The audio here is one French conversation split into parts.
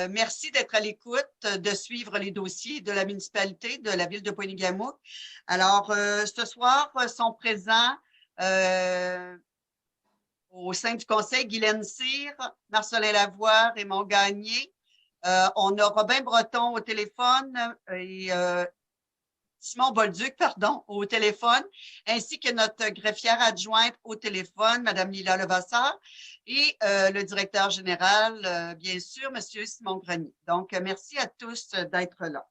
Merci d'être à l'écoute, de suivre les dossiers de la municipalité de la ville de Pointe-Égamouk. Alors, ce soir, sont présents au sein du conseil Guylaine Cyr, Marcelin Lavoie, Raymond Gagné. On a Robin Breton au téléphone et Simon Bolduc, pardon, au téléphone, ainsi que notre greffière adjointe au téléphone, Mme Lila Levasseur, et le directeur général, bien sûr, M. Simon Grenier. Donc, merci à tous d'être là.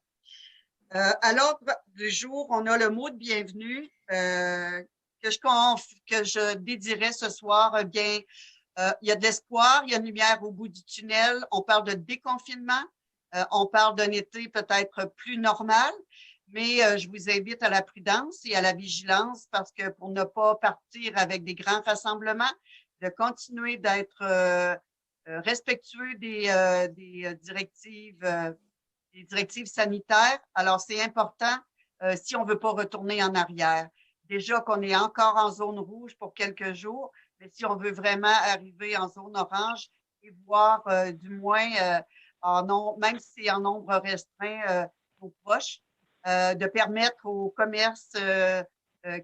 À l'ordre du jour, on a le mot de bienvenue que je dédierai ce soir. Bien, il y a de l'espoir, il y a une lumière au bout du tunnel. On parle de déconfinement, on parle d'un été peut-être plus normal. Mais je vous invite à la prudence et à la vigilance parce que pour ne pas partir avec des grands rassemblements, de continuer d'être respectueux des directives sanitaires. Alors, c'est important si on ne veut pas retourner en arrière. Déjà qu'on est encore en zone rouge pour quelques jours, mais si on veut vraiment arriver en zone orange et voir du moins, même si c'est en nombre restreint, nos proches, de permettre aux commerces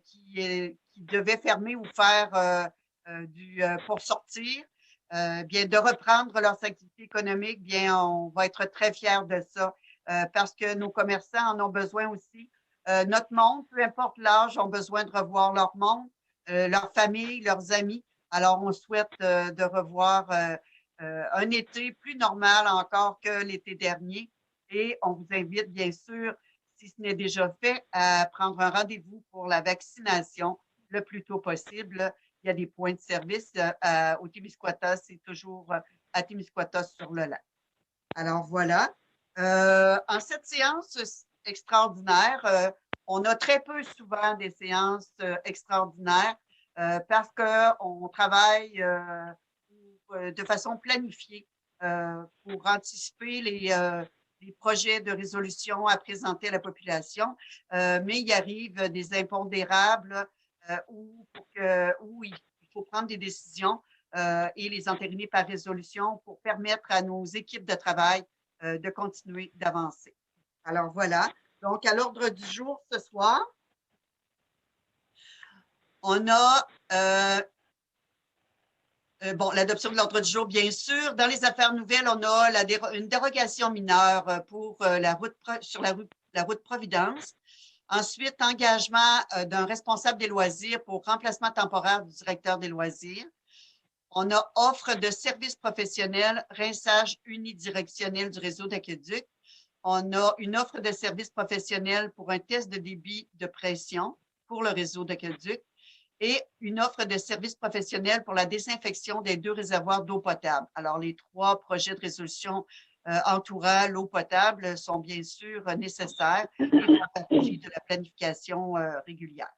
qui devaient fermer ou faire pour sortir, bien de reprendre leurs activités économiques, bien on va être très fiers de ça parce que nos commerçants en ont besoin aussi. Notre monde, peu importe l'âge, ont besoin de revoir leur monde, leur famille, leurs amis. Alors, on souhaite de revoir un été plus normal encore que l'été dernier. Et on vous invite, bien sûr, si ce n'est déjà fait, à prendre un rendez-vous pour la vaccination le plus tôt possible. Il y a des points de service au Témiscouata, c'est toujours à Témiscouata sur le lac. Alors voilà. En cette séance extraordinaire, on a très peu souvent des séances extraordinaires parce qu'on travaille de façon planifiée pour anticiper les projets de résolution à présenter à la population. Mais il arrive des impondérables où il faut prendre des décisions et les entériner par résolution pour permettre à nos équipes de travail de continuer d'avancer. Alors voilà. Donc, à l'ordre du jour ce soir, on a l'adoption de l'ordre du jour, bien sûr. Dans les affaires nouvelles, on a une dérogation mineure pour sur la route Providence. Ensuite, engagement d'un responsable des loisirs pour remplacement temporaire du directeur des loisirs. On a offre de services professionnels, rinçage unidirectionnel du réseau d'aqueduc. On a une offre de services professionnels pour un test de débit de pression pour le réseau d'aqueduc et une offre de services professionnels pour la désinfection des 2 réservoirs d'eau potable. Alors, les 3 projets de résolution entourant l'eau potable sont bien sûr nécessaires et font partie de la planification régulière.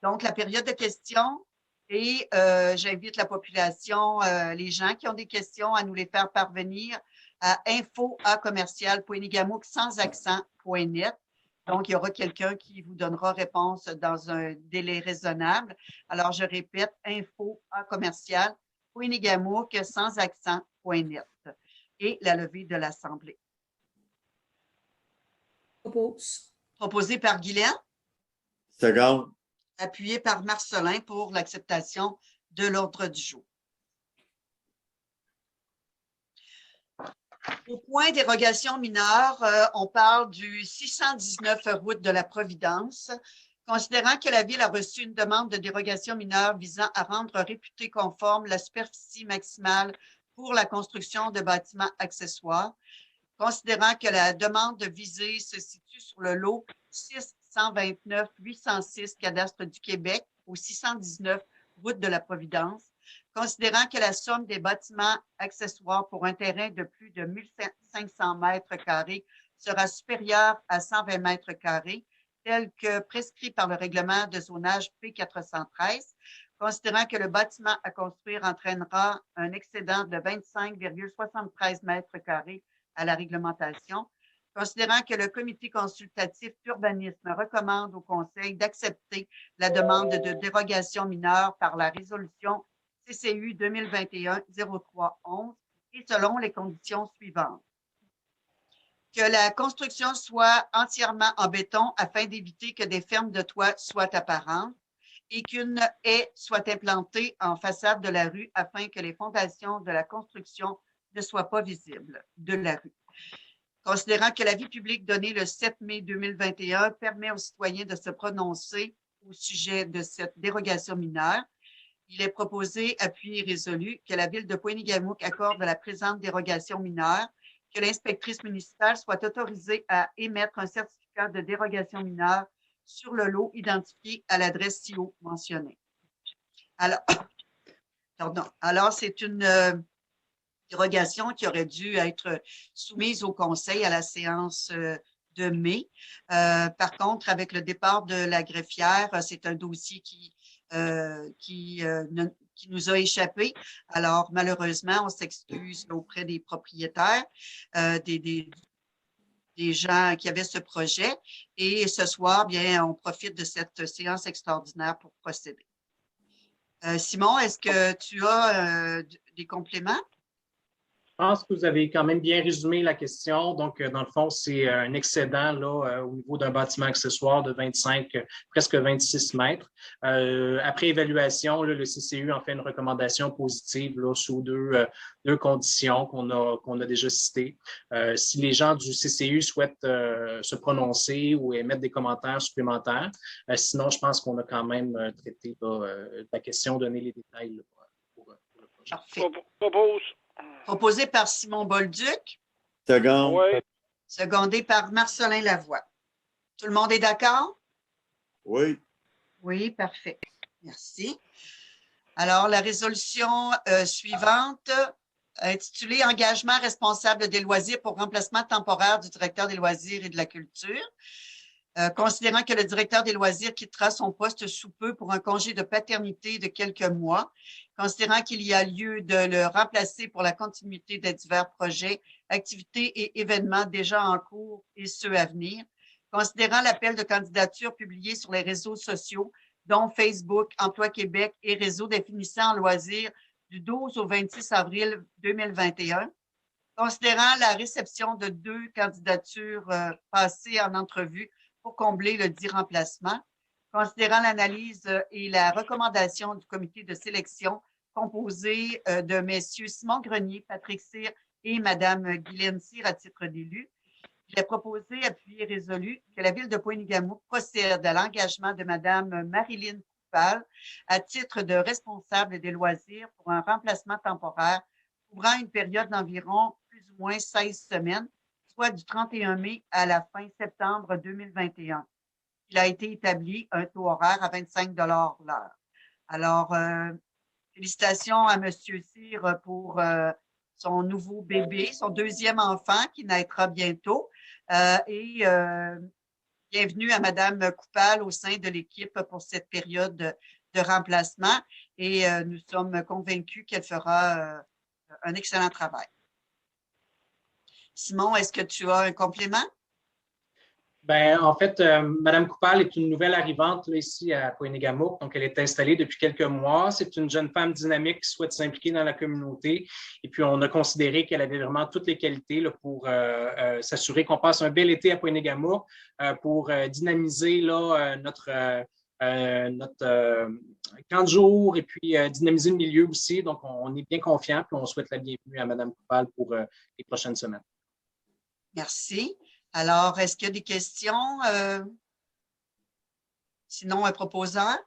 Donc, la période de questions et j'invite la population, les gens qui ont des questions à nous les faire parvenir à info@commercial.poinigamouk sans accent.net. Donc, il y aura quelqu'un qui vous donnera réponse dans un délai raisonnable. Alors, je répète, info@commercial.poinigamouk sans accent.net et la levée de l'Assemblée. Proposé par Guylaine. Seconde. Appuyé par Marcelin pour l'acceptation de l'ordre du jour. Au point dérogation mineure, on parle du 619 route de la Providence. Considérant que la Ville a reçu une demande de dérogation mineure visant à rendre réputée conforme la superficie maximale pour la construction de bâtiments accessoires, considérant que la demande visée se situe sur le lot 629-806 cadastre du Québec au 619 route de la Providence, considérant que la somme des bâtiments accessoires pour un terrain de plus de 1500 mètres carrés sera supérieure à 120 mètres carrés, tel que prescrit par le règlement de zonage P413, considérant que le bâtiment à construire entraînera un excédent de 25,73 mètres carrés à la réglementation, considérant que le comité consultatif d'urbanisme recommande au Conseil d'accepter la demande de dérogation mineure par la résolution CCU 2021-0311 et selon les conditions suivantes. que la construction soit entièrement en béton afin d'éviter que des fermes de toit soient apparentes et qu'une haie soit implantée en façade de la rue afin que les fondations de la construction ne soient pas visibles de la rue. Considérant que l'avis public donné le 7 mai 2021 permet aux citoyens de se prononcer au sujet de cette dérogation mineure, il est proposé, appuyé et résolu, que la Ville de Pointe-Égamouk accorde la présente dérogation mineure, que l'inspectrice municipale soit autorisée à émettre un certificat de dérogation mineure sur le lot identifié à l'adresse ci-haut mentionnée. Alors c'est une dérogation qui aurait dû être soumise au Conseil à la séance de mai. Par contre, avec le départ de la greffière, c'est un dossier qui nous a échappé. Alors, malheureusement, on s'excuse auprès des propriétaires, des gens qui avaient ce projet. Et ce soir, bien, on profite de cette séance extraordinaire pour procéder. Simon, est-ce que tu as des compléments? Je pense que vous avez quand même bien résumé la question. Donc, dans le fond, c'est un excédent là, au niveau d'un bâtiment accessoire de 25, presque 26 mètres. Après évaluation, là, le CCU en fait une recommandation positive là, sous deux conditions qu'on a déjà citées. Si les gens du CCU souhaitent se prononcer ou émettre des commentaires supplémentaires, sinon, je pense qu'on a quand même traité la question, donné les détails là, pour le projet. Parfait. Propose. Proposé par Simon Bolduc. Second. Oui. Secondé par Marcelin Lavoie. Tout le monde est d'accord? Oui. Oui, parfait. Merci. Alors, la résolution suivante, intitulée « Engagement responsable des loisirs pour remplacement temporaire du directeur des loisirs et de la culture ». Considérant que le directeur des loisirs quittera son poste sous peu pour un congé de paternité de quelques mois, considérant qu'il y a lieu de le remplacer pour la continuité des divers projets, activités et événements déjà en cours et ceux à venir, considérant l'appel de candidature publié sur les réseaux sociaux, dont Facebook, Emploi Québec et Réseau définissant en loisirs du 12 au 26 avril 2021, considérant la réception de 2 candidatures passées en entrevue pour combler le dit remplacement, considérant l'analyse et la recommandation du comité de sélection composé de messieurs Simon Grenier, Patrick Cyr et Mme Guylaine Cyr à titre d'élu, il est proposé, appuyé et résolu, que la Ville de Pointe-Égamouk procède à l'engagement de Mme Marilyn Coupal à titre de responsable des loisirs pour un remplacement temporaire couvrant une période d'environ plus ou moins 16 semaines, soit du 31 mai à la fin septembre 2021. Il a été établi un taux horaire à 25 $ l'heure. Alors, félicitations à M. Cyr pour son nouveau bébé, son deuxième enfant qui naîtra bientôt. Et bienvenue à Mme Coupal au sein de l'équipe pour cette période de remplacement. Et nous sommes convaincus qu'elle fera un excellent travail. Simon, est-ce que tu as un complément? Ben, en fait, Mme Coupal est une nouvelle arrivante là, ici à Pointe-Égamouk. Donc, elle est installée depuis quelques mois. C'est une jeune femme dynamique qui souhaite s'impliquer dans la communauté. Et puis, on a considéré qu'elle avait vraiment toutes les qualités là, pour s'assurer qu'on passe un bel été à Pointe-Égamouk pour dynamiser là, notre camp de jour et puis dynamiser le milieu aussi. Donc, on est bien confiants et on souhaite la bienvenue à Mme Coupal pour les prochaines semaines. Merci. Alors, est-ce qu'il y a des questions? Sinon, un proposeur?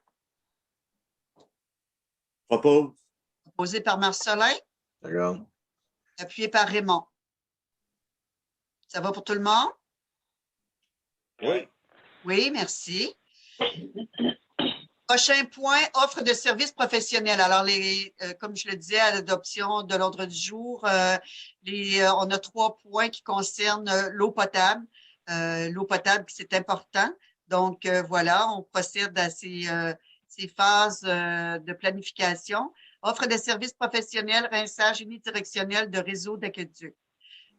Propose. Proposé par Marcelin, Second. appuyé par Raymond. Ça va pour tout le monde? Oui. Oui, merci. Prochain point, offre de services professionnels. Alors, comme je le disais à l'adoption de l'ordre du jour, on a 3 points qui concernent l'eau potable. L'eau potable, c'est important. Donc, voilà, on procède à ces phases de planification. Offre de services professionnels, rinçage unidirectionnel de réseau d'aqueduc.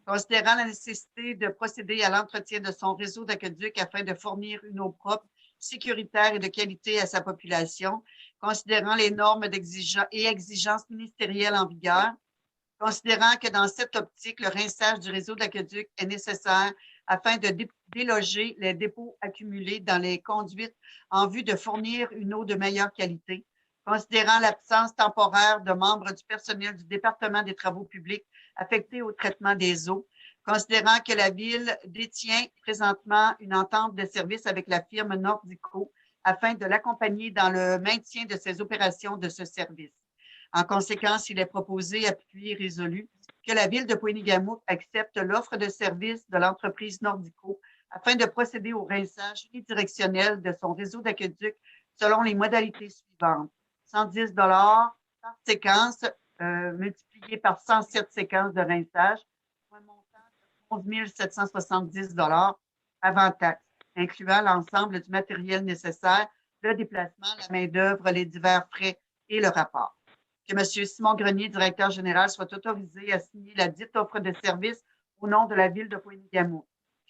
Considérant la nécessité de procéder à l'entretien de son réseau d'aqueduc afin de fournir une eau propre, sécuritaire et de qualité à sa population, considérant les normes et exigences ministérielles en vigueur, Considérant que dans cette optique, le rinçage du réseau d'aqueduc est nécessaire afin de déloger les dépôts accumulés dans les conduites en vue de fournir une eau de meilleure qualité, considérant l'absence temporaire de membres du personnel du département des travaux publics affectés au traitement des eaux, considérant que la Ville détient présentement une entente de service avec la firme Nordico afin de l'accompagner dans le maintien de ses opérations de ce service. En conséquence, il est proposé, appuyé et résolu, que la Ville de Pointe-Égamouk accepte l'offre de service de l'entreprise Nordico afin de procéder au rinçage unidirectionnel de son réseau d'aqueduc selon les modalités suivantes. 110 par séquence, multiplié par 107 séquences de rinçage, pour un montant de 11 770 avant taxe, incluant l'ensemble du matériel nécessaire, le déplacement, la main-d'œuvre, les divers frais et le rapport. Que M. Simon Grenier, directeur général, soit autorisé à signer la dite offre de service au nom de la Ville de Pointe-Égamouk.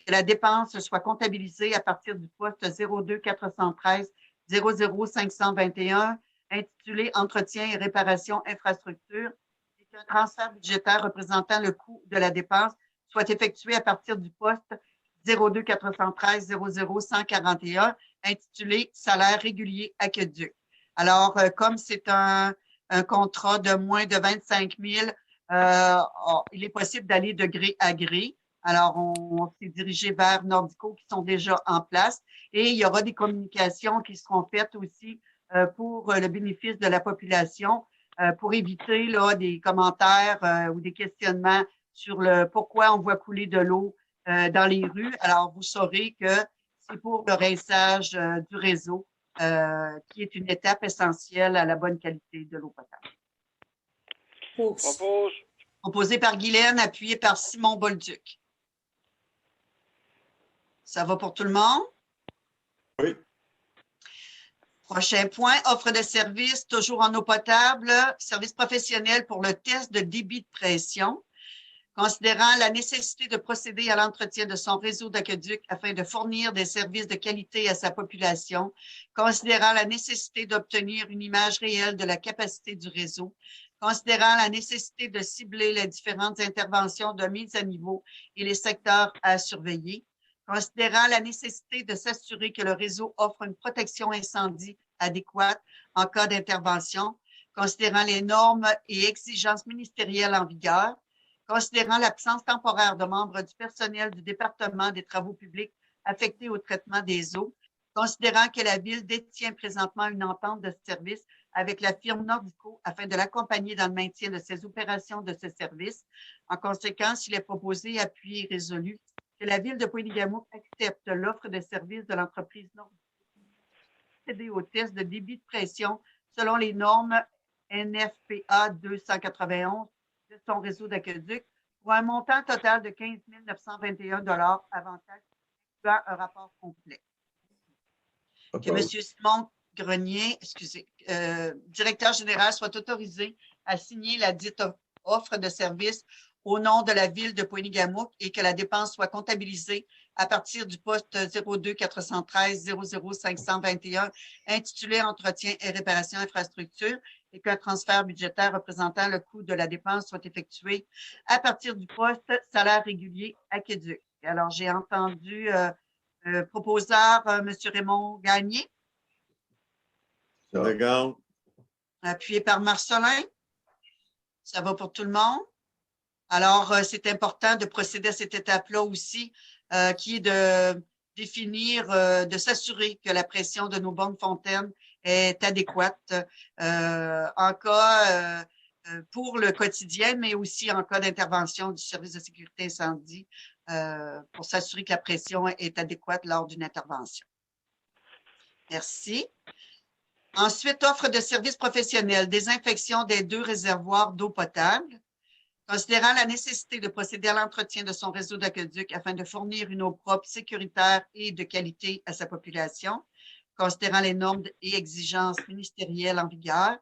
Que la dépense soit comptabilisée à partir du poste 02 413 00 521 intitulé Entretien et réparation infrastructure et qu'un transfert budgétaire représentant le coût de la dépense soit effectué à partir du poste 02 413 00 141 intitulé Salaire régulier aqueduc. Alors, comme c'est un contrat de moins de 25 000, il est possible d'aller de gré à gré. Alors, on s'est dirigé vers Nordico qui sont déjà en place et il y aura des communications qui seront faites aussi pour le bénéfice de la population pour éviter là, des commentaires ou des questionnements sur le pourquoi on voit couler de l'eau dans les rues. Alors, vous saurez que c'est pour le rinçage du réseau qui est une étape essentielle à la bonne qualité de l'eau potable. Propose. Proposé par Guylaine, appuyé par Simon Bolduc. Ça va pour tout le monde? Oui. Prochain point, offre de service, toujours en eau potable, service professionnel pour le test de débit de pression. Considérant la nécessité de procéder à l'entretien de son réseau d'aqueduc afin de fournir des services de qualité à sa population, considérant la nécessité d'obtenir une image réelle de la capacité du réseau, considérant la nécessité de cibler les différentes interventions de mise à niveau et les secteurs à surveiller, considérant la nécessité de s'assurer que le réseau offre une protection incendie adéquate en cas d'intervention, considérant les normes et exigences ministérielles en vigueur, considérant l'absence temporaire de membres du personnel du département des travaux publics affectés au traitement des eaux, considérant que la Ville détient présentement une entente de service avec la firme Nordico afin de l'accompagner dans le maintien de ses opérations de ce service. En conséquence, il est proposé, appuyé et résolu que la Ville de Pointe-Égamouk accepte l'offre de service de l'entreprise Nordico procéder au test de débit de pression selon les normes NFPA 291 de son réseau d'aqueduc pour un montant total de 15 921 avant taxe, incluant un rapport complet. Que M. Simon Grenier, directeur général, soit autorisé à signer la dite offre de service au nom de la Ville de Pointe-Égamouk et que la dépense soit comptabilisée à partir du poste 02 413 00 521 intitulé Entretien et réparation infrastructure et qu'un transfert budgétaire représentant le coût de la dépense soit effectué à partir du poste salaire régulier aqueduc. Alors, j'ai entendu proposeur M. Raymond Gagné. Regarde. Appuyé par Marcelin. Ça va pour tout le monde? Alors, c'est important de procéder à cette étape-là aussi, qui est de définir, de s'assurer que la pression de nos bonnes fontaines est adéquate en cas pour le quotidien, mais aussi en cas d'intervention du service de sécurité incendie pour s'assurer que la pression est adéquate lors d'une intervention. Merci. Ensuite, offre de services professionnels, désinfection des 2 réservoirs d'eau potable. Considérant la nécessité de procéder à l'entretien de son réseau d'aqueduc afin de fournir une eau propre, sécuritaire et de qualité à sa population, considérant les normes et exigences ministérielles en vigueur,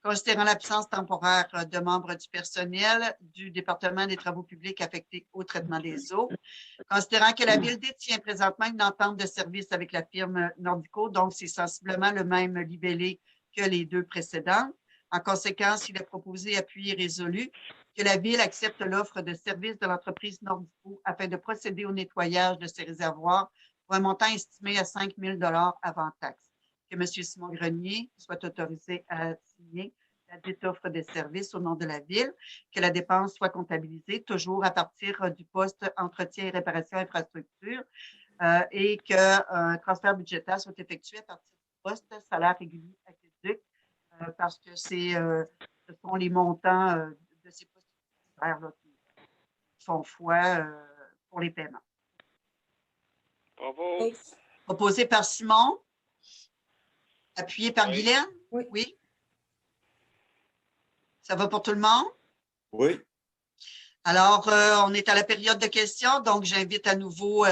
considérant l'absence temporaire de membres du personnel du département des travaux publics affectés au traitement des eaux, considérant que la Ville détient présentement une entente de service avec la firme Nordico, donc c'est sensiblement le même libellé que les 2 précédents. En conséquence, il est proposé, appuyé et résolu que la Ville accepte l'offre de service de l'entreprise Nordico afin de procéder au nettoyage de ces réservoirs pour un montant estimé à 5 000 avant taxe. Que M. Simon Grenier soit autorisé à signer la dite offre de service au nom de la Ville, que la dépense soit comptabilisée toujours à partir du poste entretien et réparation infrastructure et qu'un transfert budgétaire soit effectué à partir du poste salaire régulier aqueduc parce que ce sont les montants de ces postes qui font foi pour les paiements. Propose. Proposé par Simon, appuyé par Oui. Guylaine? Oui. Ça va pour tout le monde? Oui. Alors, on est à la période de questions, donc j'invite à nouveau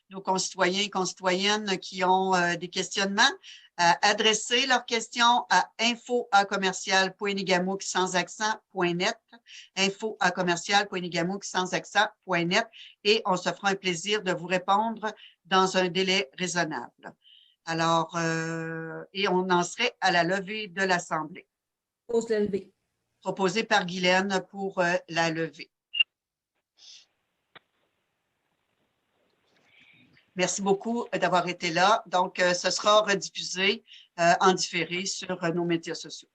nos concitoyens et concitoyennes qui ont des questionnements à adresser leurs questions à info@commercial.nigamook sans accent.net, info@commercial.nigamook sans accent.net, et on se fera un plaisir de vous répondre dans un délai raisonnable. Alors, et on en serait à la levée de l'Assemblée. Pose la levée. Proposé par Guylaine pour la levée. Merci beaucoup d'avoir été là. Donc, ce sera rediffusé en différé sur nos médias sociaux.